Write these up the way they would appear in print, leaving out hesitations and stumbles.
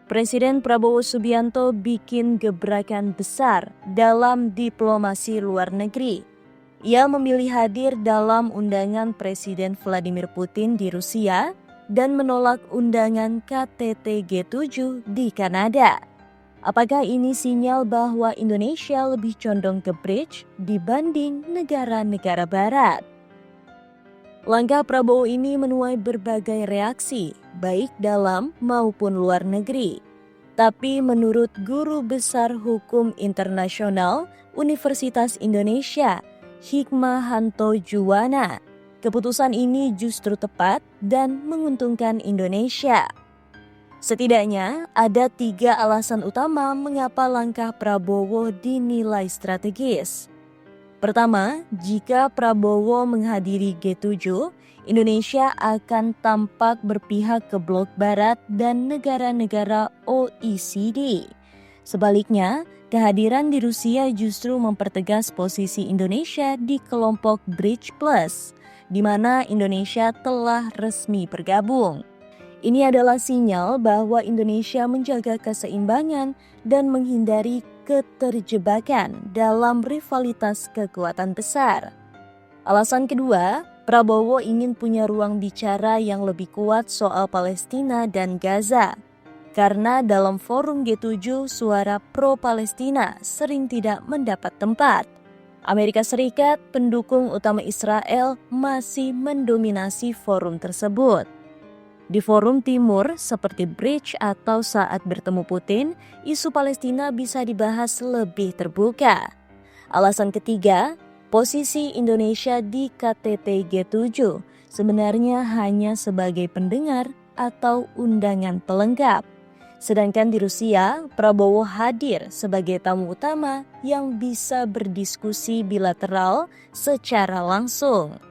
Presiden Prabowo Subianto bikin gebrakan besar dalam diplomasi luar negeri. Ia memilih hadir dalam undangan Presiden Vladimir Putin di Rusia dan menolak undangan KTT G7 di Kanada. Apakah ini sinyal bahwa Indonesia lebih condong ke bridge dibanding negara-negara barat? Langkah Prabowo ini menuai berbagai reaksi, baik dalam maupun luar negeri. Tapi menurut Guru Besar Hukum Internasional Universitas Indonesia, Hikmahanto Juwana, keputusan ini justru tepat dan menguntungkan Indonesia. Setidaknya ada 3 alasan utama mengapa langkah Prabowo dinilai strategis. Pertama, jika Prabowo menghadiri G7, Indonesia akan tampak berpihak ke blok barat dan negara-negara OECD. Sebaliknya, kehadiran di Rusia justru mempertegas posisi Indonesia di kelompok Bridge Plus, di mana Indonesia telah resmi bergabung. Ini adalah sinyal bahwa Indonesia menjaga keseimbangan dan menghindari keterjebakan dalam rivalitas kekuatan besar. Alasan kedua, Prabowo ingin punya ruang bicara yang lebih kuat soal Palestina dan Gaza. Karena dalam forum G7 suara pro-Palestina sering tidak mendapat tempat. Amerika Serikat, pendukung utama Israel, masih mendominasi forum tersebut. Di forum timur seperti Bridge atau saat bertemu Putin, isu Palestina bisa dibahas lebih terbuka. Alasan ketiga, posisi Indonesia di KTT G7 sebenarnya hanya sebagai pendengar atau undangan pelengkap. Sedangkan di Rusia, Prabowo hadir sebagai tamu utama yang bisa berdiskusi bilateral secara langsung.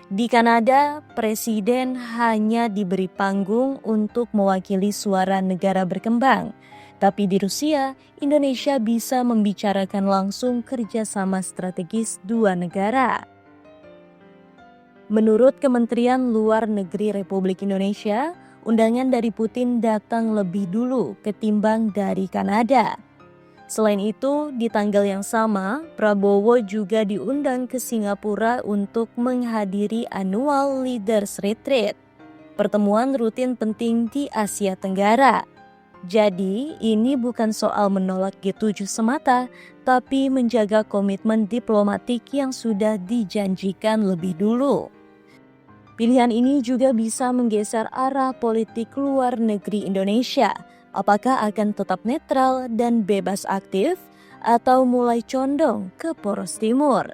Di Kanada, Presiden hanya diberi panggung untuk mewakili suara negara berkembang. Tapi di Rusia, Indonesia bisa membicarakan langsung kerjasama strategis 2 negara. Menurut Kementerian Luar Negeri Republik Indonesia, undangan dari Putin datang lebih dulu ketimbang dari Kanada. Selain itu, di tanggal yang sama, Prabowo juga diundang ke Singapura untuk menghadiri Annual Leaders Retreat, pertemuan rutin penting di Asia Tenggara. Jadi, ini bukan soal menolak G7 semata, tapi menjaga komitmen diplomatik yang sudah dijanjikan lebih dulu. Pilihan ini juga bisa menggeser arah politik luar negeri Indonesia. Apakah akan tetap netral dan bebas aktif atau mulai condong ke poros timur?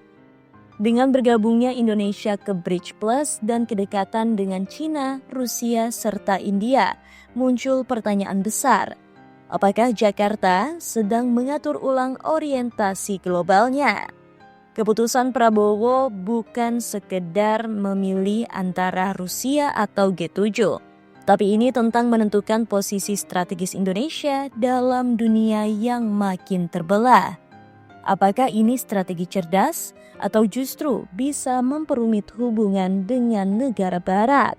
Dengan bergabungnya Indonesia ke Bridge Plus dan kedekatan dengan China, Rusia, serta India, muncul pertanyaan besar. Apakah Jakarta sedang mengatur ulang orientasi globalnya? Keputusan Prabowo bukan sekedar memilih antara Rusia atau G7. Tapi ini tentang menentukan posisi strategis Indonesia dalam dunia yang makin terbelah. Apakah ini strategi cerdas atau justru bisa memperumit hubungan dengan negara barat?